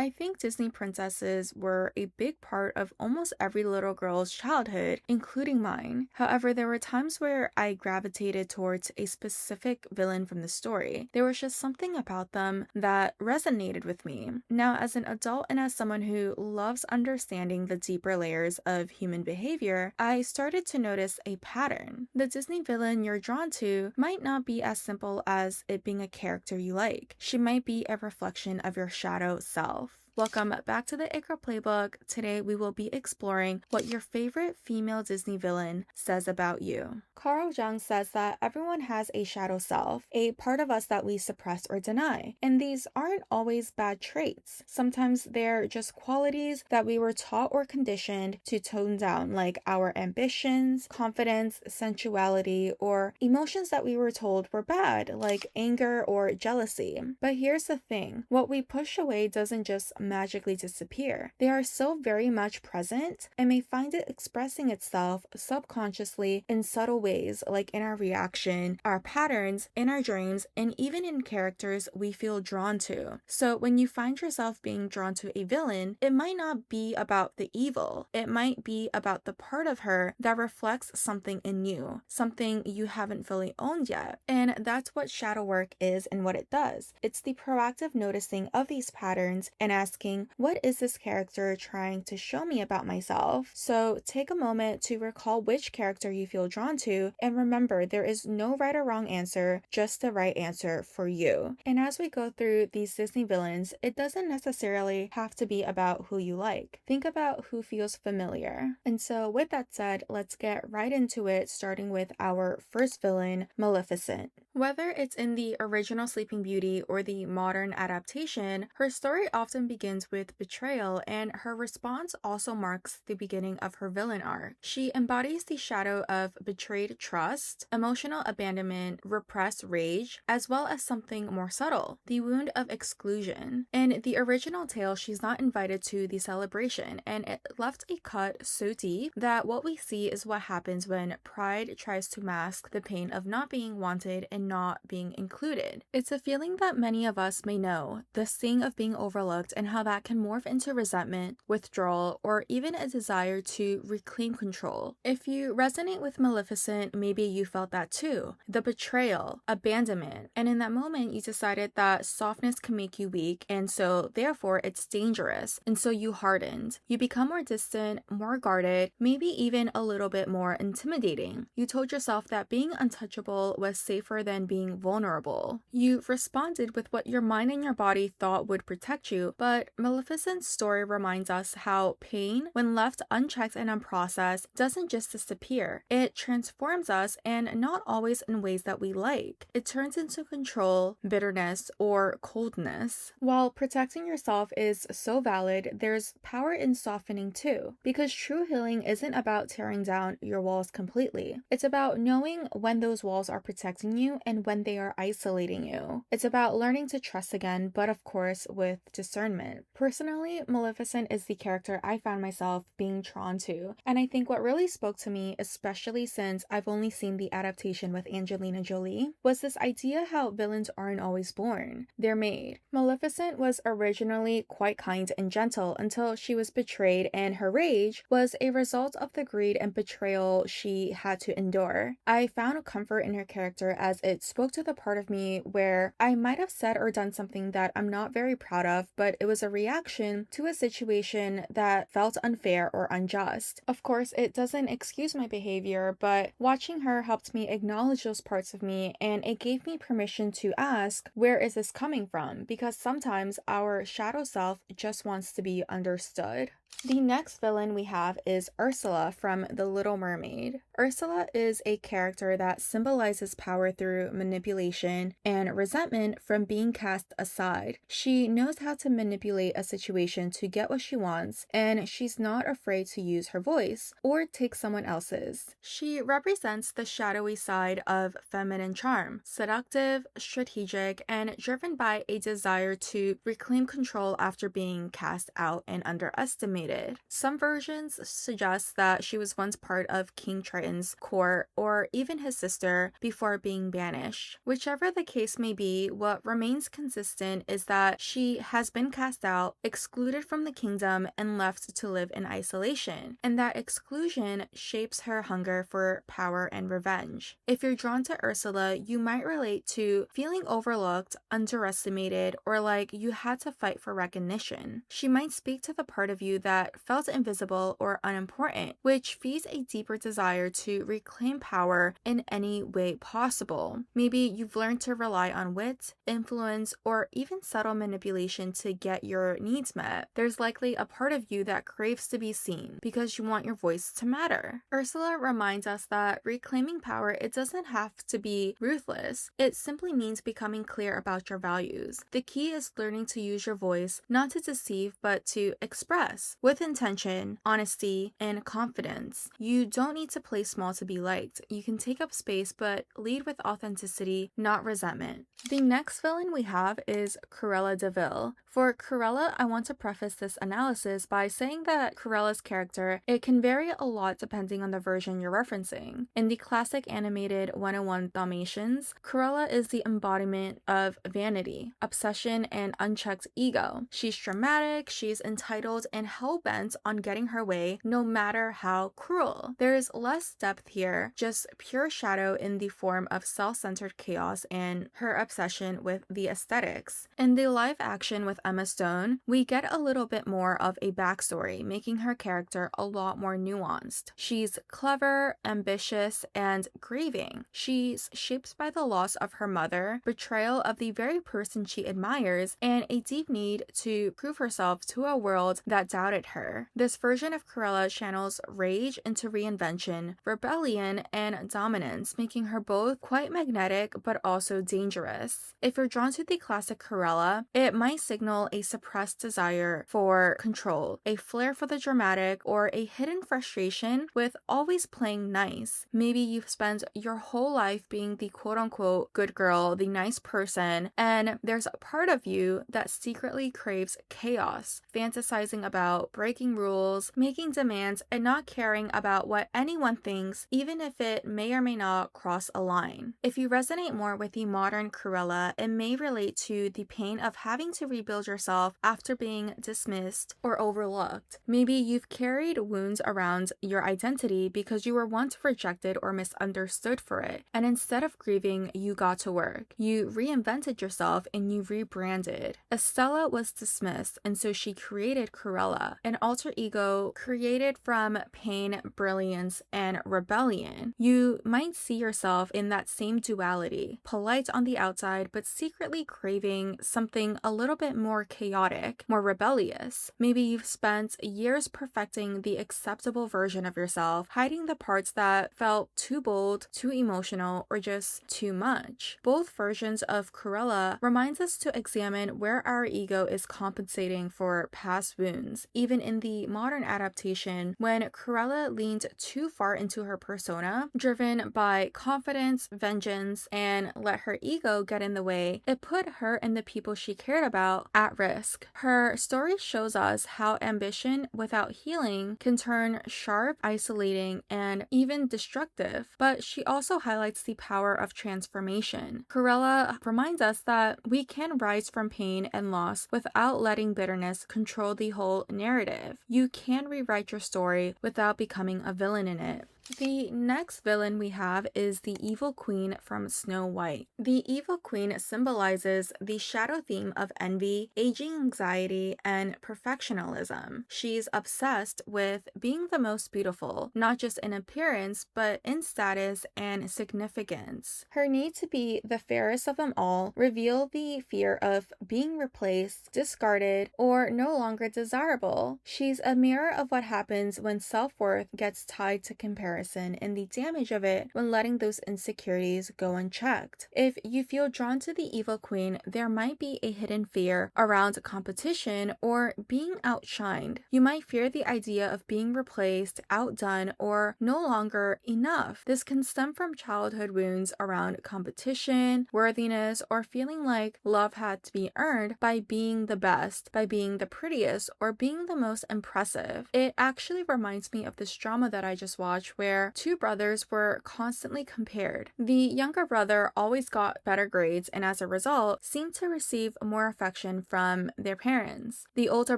I think Disney princesses were a big part of almost every little girl's childhood, including mine. However, there were times where I gravitated towards a specific villain from the story. There was just something about them that resonated with me. Now, as an adult and as someone who loves understanding the deeper layers of human behavior, I started to notice a pattern. The Disney villain you're drawn to might not be as simple as it being a character you like. She might be a reflection of your shadow self. Welcome back to the It Girl Playbook. Today we will be exploring what your favorite female Disney villain says about you. Carl Jung says that everyone has a shadow self, a part of us that we suppress or deny. And these aren't always bad traits. Sometimes they're just qualities that we were taught or conditioned to tone down, like our ambitions, confidence, sensuality, or emotions that we were told were bad, like anger or jealousy. But here's the thing, what we push away doesn't just magically disappear. They are so very much present and may find it expressing itself subconsciously in subtle ways, like in our reaction, our patterns, in our dreams, and even in characters we feel drawn to. So when you find yourself being drawn to a villain, it might not be about the evil. It might be about the part of her that reflects something in you, something you haven't fully owned yet. And that's what shadow work is and what it does. It's the proactive noticing of these patterns and asking, what is this character trying to show me about myself? So take a moment to recall which character you feel drawn to, and remember, there is no right or wrong answer, just the right answer for you. And as we go through these Disney villains, it doesn't necessarily have to be about who you like. Think about who feels familiar. And so with that said, let's get right into it, starting with our first villain, Maleficent. Whether it's in the original Sleeping Beauty or the modern adaptation, her story often begins with betrayal, and her response also marks the beginning of her villain arc. She embodies the shadow of betrayed trust, emotional abandonment, repressed rage, as well as something more subtle, the wound of exclusion. In the original tale, she's not invited to the celebration, and it left a cut so deep that what we see is what happens when pride tries to mask the pain of not being wanted and not being included. It's a feeling that many of us may know, the sting of being overlooked, and how that can morph into resentment, withdrawal, or even a desire to reclaim control. If you resonate with Maleficent, maybe you felt that too. The betrayal, abandonment, and in that moment you decided that softness can make you weak, and so therefore it's dangerous, and so you hardened. You become more distant, more guarded, maybe even a little bit more intimidating. You told yourself that being untouchable was safer than being vulnerable. You responded with what your mind and your body thought would protect you, but Maleficent's story reminds us how pain, when left unchecked and unprocessed, doesn't just disappear. It transforms us, and not always in ways that we like. It turns into control, bitterness, or coldness. While protecting yourself is so valid, there's power in softening too, because true healing isn't about tearing down your walls completely. It's about knowing when those walls are protecting you and when they are isolating you. It's about learning to trust again, but of course with discernment. Personally, Maleficent is the character I found myself being drawn to, and I think what really spoke to me, especially since I've only seen the adaptation with Angelina Jolie, was this idea how villains aren't always born, they're made. Maleficent was originally quite kind and gentle until she was betrayed, and her rage was a result of the greed and betrayal she had to endure. I found comfort in her character as it spoke to the part of me where I might have said or done something that I'm not very proud of, but it was a reaction to a situation that felt unfair or unjust. Of course, it doesn't excuse my behavior, but watching her helped me acknowledge those parts of me, and it gave me permission to ask, where is this coming from? Because sometimes our shadow self just wants to be understood. The next villain we have is Ursula from The Little Mermaid. Ursula is a character that symbolizes power through manipulation and resentment from being cast aside. She knows how to manipulate a situation to get what she wants, and she's not afraid to use her voice or take someone else's. She represents the shadowy side of feminine charm, seductive, strategic, and driven by a desire to reclaim control after being cast out and underestimated. underestimated. Some versions suggest that she was once part of King Triton's court or even his sister before being banished. Whichever the case may be, what remains consistent is that she has been cast out, excluded from the kingdom, and left to live in isolation, and that exclusion shapes her hunger for power and revenge. If you're drawn to Ursula, you might relate to feeling overlooked, underestimated, or like you had to fight for recognition. She might speak to the part of you that felt invisible or unimportant, which feeds a deeper desire to reclaim power in any way possible. Maybe you've learned to rely on wit, influence, or even subtle manipulation to get your needs met. There's likely a part of you that craves to be seen because you want your voice to matter. Ursula reminds us that reclaiming power, it doesn't have to be ruthless. It simply means becoming clear about your values. The key is learning to use your voice, not to deceive, but to express with intention, honesty, and confidence. You don't need to play small to be liked. You can take up space, but lead with authenticity, not resentment. The next villain we have is Cruella De Vil. For Cruella, I want to preface this analysis by saying that Cruella's character, it can vary a lot depending on the version you're referencing. In the classic animated 101 Dalmatians, Cruella is the embodiment of vanity, obsession, and unchecked ego. She's dramatic, she's entitled, and hell-bent on getting her way no matter how cruel. There is less depth here, just pure shadow in the form of self-centered chaos and her obsession with the aesthetics. In the live action with Emma Stone, we get a little bit more of a backstory, making her character a lot more nuanced. She's clever, ambitious, and grieving. She's shaped by the loss of her mother, betrayal of the very person she admires, and a deep need to prove herself to a world that doubted her. This version of Cruella channels rage into reinvention, rebellion, and dominance, making her both quite magnetic but also dangerous. If you're drawn to the classic Cruella, it might signal a suppressed desire for control, a flair for the dramatic, or a hidden frustration with always playing nice. Maybe you've spent your whole life being the quote-unquote good girl, the nice person, and there's a part of you that secretly craves chaos, fantasizing about breaking rules, making demands, and not caring about what anyone thinks, even if it may or may not cross a line. If you resonate more with the modern Cruella, it may relate to the pain of having to rebuild yourself after being dismissed or overlooked. Maybe you've carried wounds around your identity because you were once rejected or misunderstood for it, and instead of grieving, you got to work. You reinvented yourself and you rebranded. Estella was dismissed, and so she created Cruella, an alter ego created from pain, brilliance, and rebellion. You might see yourself in that same duality, polite on the outside, but secretly craving something a little bit more chaotic, more rebellious. Maybe you've spent years perfecting the acceptable version of yourself, hiding the parts that felt too bold, too emotional, or just too much. Both versions of Cruella reminds us to examine where our ego is compensating for past wounds. Even in the modern adaptation, when Cruella leaned too far into her persona, driven by confidence, vengeance, and let her ego get in the way, it put her and the people she cared about at risk. Her story shows us how ambition without healing can turn sharp, isolating, and even destructive, but she also highlights the power of transformation. Cruella reminds us that we can rise from pain and loss without letting bitterness control the whole narrative. You can rewrite your story without becoming a villain in it. The next villain we have is the Evil Queen from Snow White. The Evil Queen symbolizes the shadow theme of envy, aging anxiety, and perfectionism. She's obsessed with being the most beautiful, not just in appearance, but in status and significance. Her need to be the fairest of them all reveal the fear of being replaced, discarded, or no longer desirable. She's a mirror of what happens when self-worth gets tied to comparison. comparison and the damage of it when letting those insecurities go unchecked. If you feel drawn to the evil queen, there might be a hidden fear around competition or being outshined. You might fear the idea of being replaced, outdone, or no longer enough. This can stem from childhood wounds around competition, worthiness, or feeling like love had to be earned by being the best, by being the prettiest, or being the most impressive. It actually reminds me of this drama that I just watched where two brothers were constantly compared. The younger brother always got better grades and as a result seemed to receive more affection from their parents. The older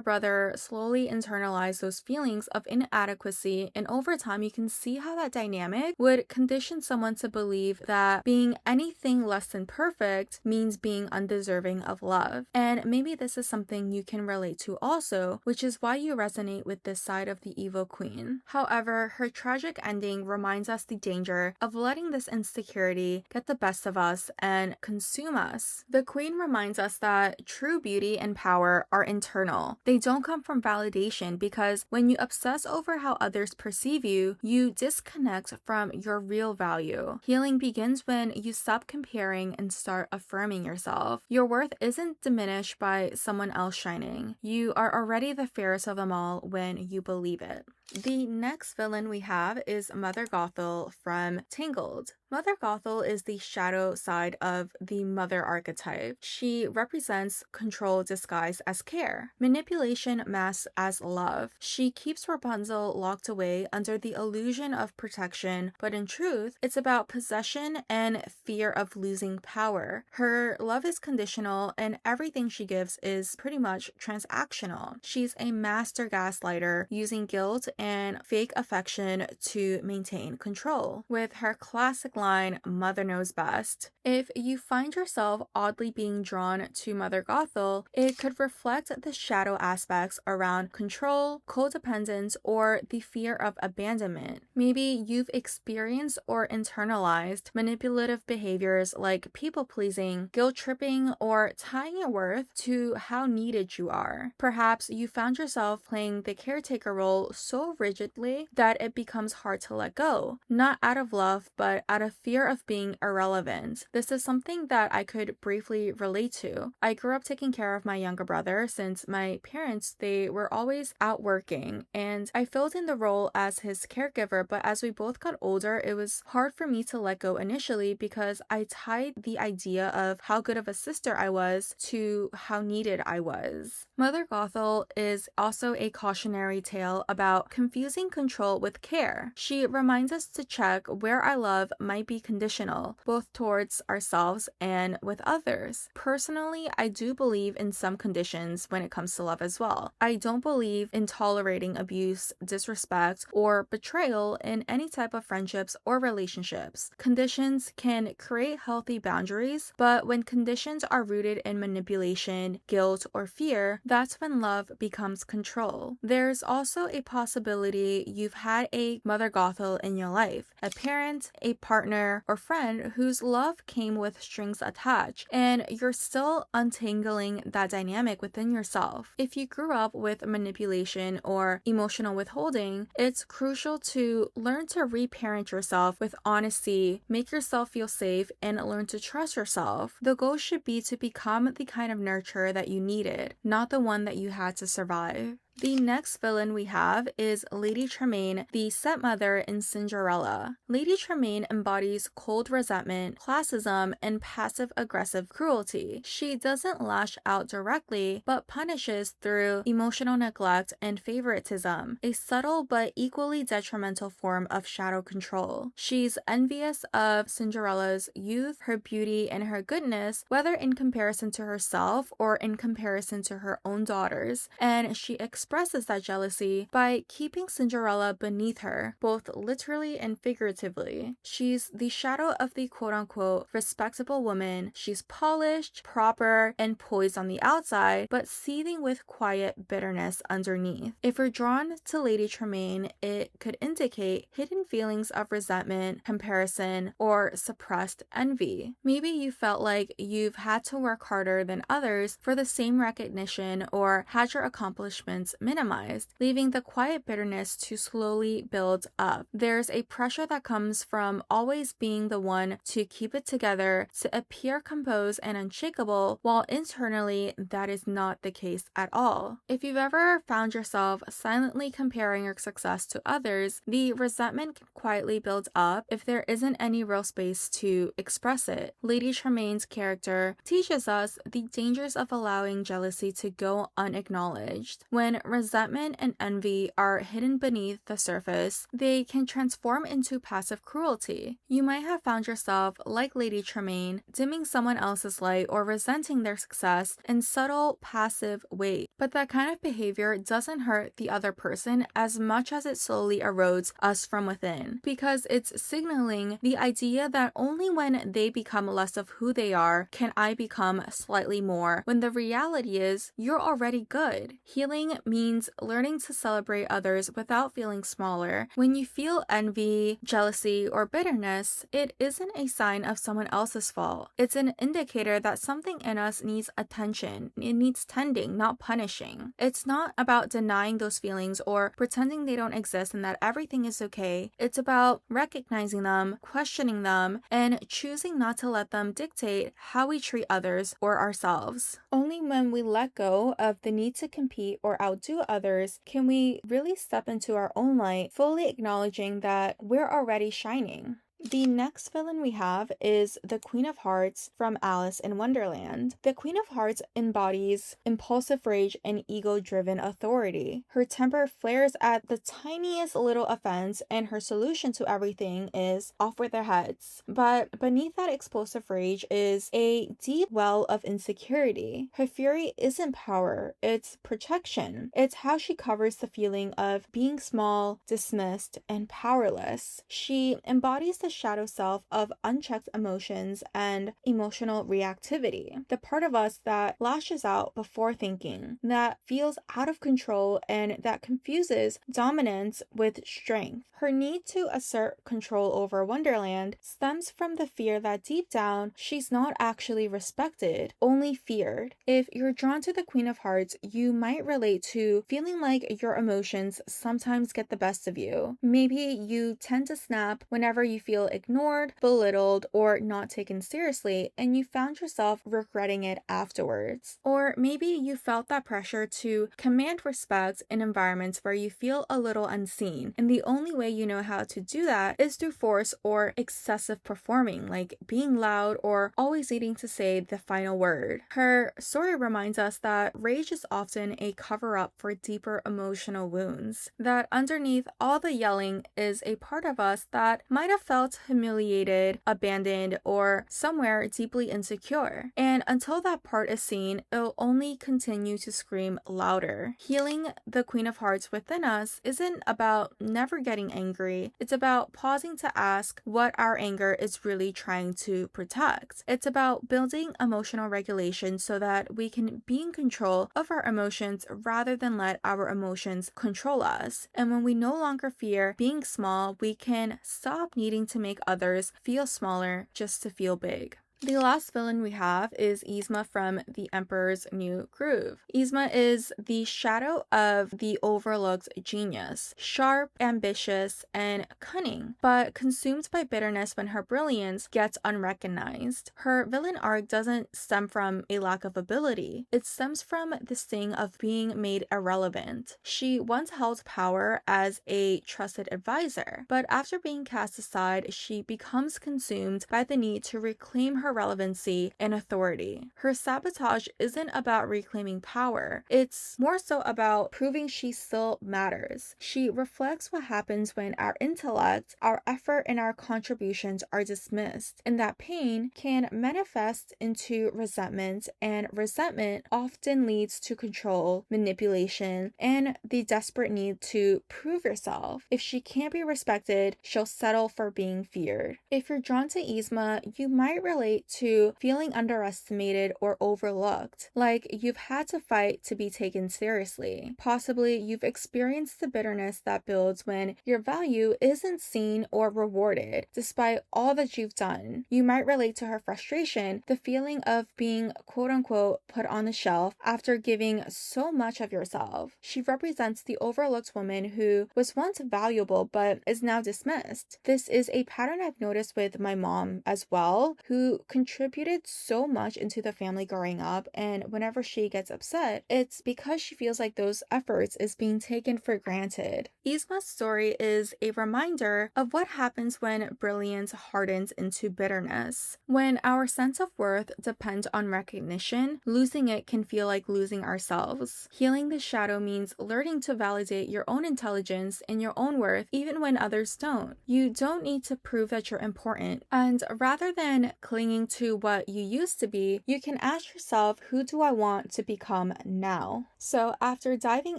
brother slowly internalized those feelings of inadequacy, and over time you can see how that dynamic would condition someone to believe that being anything less than perfect means being undeserving of love. And maybe this is something you can relate to also, which is why you resonate with this side of the evil queen. However, her tragic ending reminds us the danger of letting this insecurity get the best of us and consume us. The queen reminds us that true beauty and power are internal. They don't come from validation, because when you obsess over how others perceive you, you disconnect from your real value. Healing begins when you stop comparing and start affirming yourself. Your worth isn't diminished by someone else shining. You are already the fairest of them all when you believe it. The next villain we have is Mother Gothel from Tangled. Mother Gothel is the shadow side of the mother archetype. She represents control disguised as care, manipulation masked as love. She keeps Rapunzel locked away under the illusion of protection, but in truth, it's about possession and fear of losing power. Her love is conditional, and everything she gives is pretty much transactional. She's a master gaslighter, using guilt and fake affection to maintain control. With her classic line, "Mother knows best." If you find yourself oddly being drawn to Mother Gothel, it could reflect the shadow aspects around control, codependence, or the fear of abandonment. Maybe you've experienced or internalized manipulative behaviors like people-pleasing, guilt-tripping, or tying your worth to how needed you are. Perhaps you found yourself playing the caretaker role so rigidly that it becomes hard to let go, not out of love, but out of fear of being irrelevant. This is something that I could briefly relate to. I grew up taking care of my younger brother since my parents, they were always out working, and I filled in the role as his caregiver, but as we both got older, it was hard for me to let go initially because I tied the idea of how good of a sister I was to how needed I was. Mother Gothel is also a cautionary tale about confusing control with care. She reminds us to check where our love might be conditional, both towards ourselves and with others. Personally, I do believe in some conditions when it comes to love as well. I don't believe in tolerating abuse, disrespect, or betrayal in any type of friendships or relationships. Conditions can create healthy boundaries, but when conditions are rooted in manipulation, guilt, or fear, that's when love becomes control. There's also a possibility you've had a Mother Gothel in your life, a parent, a partner, or friend whose love came with strings attached, and you're still untangling that dynamic within yourself. If you grew up with manipulation or emotional withholding, it's crucial to learn to reparent yourself with honesty, make yourself feel safe, and learn to trust yourself. The goal should be to become the kind of nurturer that you needed, not the one that you had to survive. The next villain we have is Lady Tremaine, the stepmother in Cinderella. Lady Tremaine embodies cold resentment, classism, and passive-aggressive cruelty. She doesn't lash out directly, but punishes through emotional neglect and favoritism, a subtle but equally detrimental form of shadow control. She's envious of Cinderella's youth, her beauty, and her goodness, whether in comparison to herself or in comparison to her own daughters, and she expresses that jealousy by keeping Cinderella beneath her, both literally and figuratively. She's the shadow of the quote-unquote respectable woman. She's polished, proper, and poised on the outside, but seething with quiet bitterness underneath. If we're drawn to Lady Tremaine, it could indicate hidden feelings of resentment, comparison, or suppressed envy. Maybe you felt like you've had to work harder than others for the same recognition or had your accomplishments minimized, leaving the quiet bitterness to slowly build up. There's a pressure that comes from always being the one to keep it together, to appear composed and unshakable, while internally that is not the case at all. If you've ever found yourself silently comparing your success to others, the resentment can quietly build up if there isn't any real space to express it. Lady Tremaine's character teaches us the dangers of allowing jealousy to go unacknowledged. When resentment and envy are hidden beneath the surface, they can transform into passive cruelty. You might have found yourself, like Lady Tremaine, dimming someone else's light or resenting their success in subtle, passive ways. But that kind of behavior doesn't hurt the other person as much as it slowly erodes us from within, because it's signaling the idea that only when they become less of who they are can I become slightly more, when the reality is you're already good. Healing means learning to celebrate others without feeling smaller. When you feel envy, jealousy, or bitterness, it isn't a sign of someone else's fault. It's an indicator that something in us needs attention. It needs tending, not punishing. It's not about denying those feelings or pretending they don't exist and that everything is okay. It's about recognizing them, questioning them, and choosing not to let them dictate how we treat others or ourselves. Only when we let go of the need to compete or outdo others can we really step into our own light, fully acknowledging that we're already shining. The next villain we have is the Queen of Hearts from Alice in Wonderland. The Queen of Hearts embodies impulsive rage and ego-driven authority. Her temper flares at the tiniest little offense, and her solution to everything is off with their heads. But beneath that explosive rage is a deep well of insecurity. Her fury isn't power, it's protection. It's how she covers the feeling of being small, dismissed, and powerless. She embodies the shadow self of unchecked emotions and emotional reactivity. The part of us that lashes out before thinking, that feels out of control, and that confuses dominance with strength. Her need to assert control over Wonderland stems from the fear that deep down she's not actually respected, only feared. If you're drawn to the Queen of Hearts, you might relate to feeling like your emotions sometimes get the best of you. Maybe you tend to snap whenever you feel ignored, belittled, or not taken seriously, and you found yourself regretting it afterwards. Or maybe you felt that pressure to command respect in environments where you feel a little unseen, and the only way you know how to do that is through force or excessive performing, like being loud or always needing to say the final word. Her story reminds us that rage is often a cover-up for deeper emotional wounds, that underneath all the yelling is a part of us that might have felt humiliated, abandoned, or somewhere deeply insecure. And until that part is seen, it'll only continue to scream louder. Healing the Queen of Hearts within us isn't about never getting angry. It's about pausing to ask what our anger is really trying to protect. It's about building emotional regulation so that we can be in control of our emotions rather than let our emotions control us. And when we no longer fear being small, we can stop needing to make others feel smaller just to feel big. The last villain we have is Yzma from The Emperor's New Groove. Yzma is the shadow of the overlooked genius, sharp, ambitious, and cunning, but consumed by bitterness when her brilliance gets unrecognized. Her villain arc doesn't stem from a lack of ability. It stems from the sting of being made irrelevant. She once held power as a trusted advisor, but after being cast aside, she becomes consumed by the need to reclaim her relevancy and authority. Her sabotage isn't about reclaiming power, it's more so about proving she still matters. She reflects what happens when our intellect, our effort, and our contributions are dismissed, and that pain can manifest into resentment, and resentment often leads to control, manipulation, and the desperate need to prove yourself. If she can't be respected, she'll settle for being feared. If you're drawn to Yzma, you might relate relate to feeling underestimated or overlooked, like you've had to fight to be taken seriously. Possibly you've experienced the bitterness that builds when your value isn't seen or rewarded, despite all that you've done. You might relate to her frustration, the feeling of being quote unquote put on the shelf after giving so much of yourself. She represents the overlooked woman who was once valuable but is now dismissed. This is a pattern I've noticed with my mom as well, who contributed so much into the family growing up, and whenever she gets upset, it's because she feels like those efforts is being taken for granted. Yzma's story is a reminder of what happens when brilliance hardens into bitterness. When our sense of worth depends on recognition, losing it can feel like losing ourselves. Healing the shadow means learning to validate your own intelligence and your own worth even when others don't. You don't need to prove that you're important, and rather than clinging to what you used to be, you can ask yourself, who do I want to become now? So after diving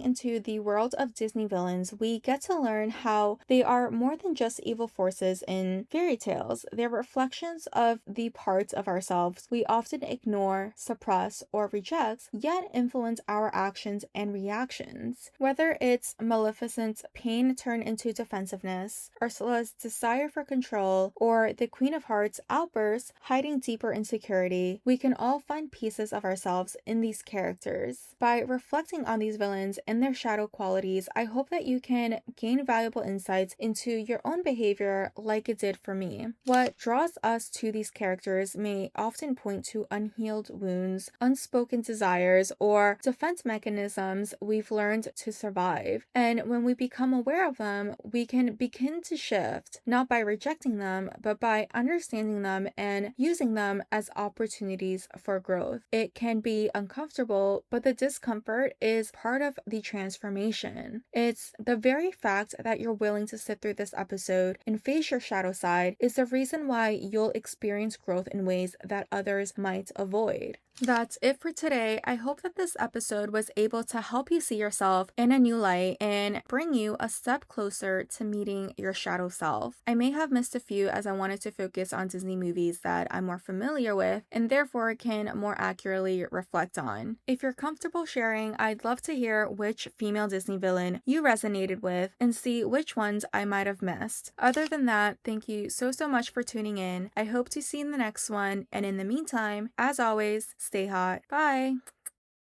into the world of Disney villains, we get to learn how they are more than just evil forces in fairy tales. They're reflections of the parts of ourselves we often ignore, suppress, or reject, yet influence our actions and reactions. Whether it's Maleficent's pain turned into defensiveness, Ursula's desire for control, or the Queen of Hearts' outbursts hiding deeper insecurity, we can all find pieces of ourselves in these characters. By reflecting on these villains and their shadow qualities, I hope that you can gain valuable insights into your own behavior like it did for me. What draws us to these characters may often point to unhealed wounds, unspoken desires, or defense mechanisms we've learned to survive. And when we become aware of them, we can begin to shift, not by rejecting them, but by understanding them and using them as opportunities for growth. It can be uncomfortable, but the discomfort is part of the transformation. It's the very fact that you're willing to sit through this episode and face your shadow side is the reason why you'll experience growth in ways that others might avoid. That's it for today. I hope that this episode was able to help you see yourself in a new light and bring you a step closer to meeting your shadow self. I may have missed a few as I wanted to focus on Disney movies that I'm more familiar with and therefore can more accurately reflect on. If you're comfortable sharing, I'd love to hear which female Disney villain you resonated with and see which ones I might have missed. Other than that, thank you so much for tuning in. I hope to see you in the next one, and in the meantime, as always, stay hot. Bye!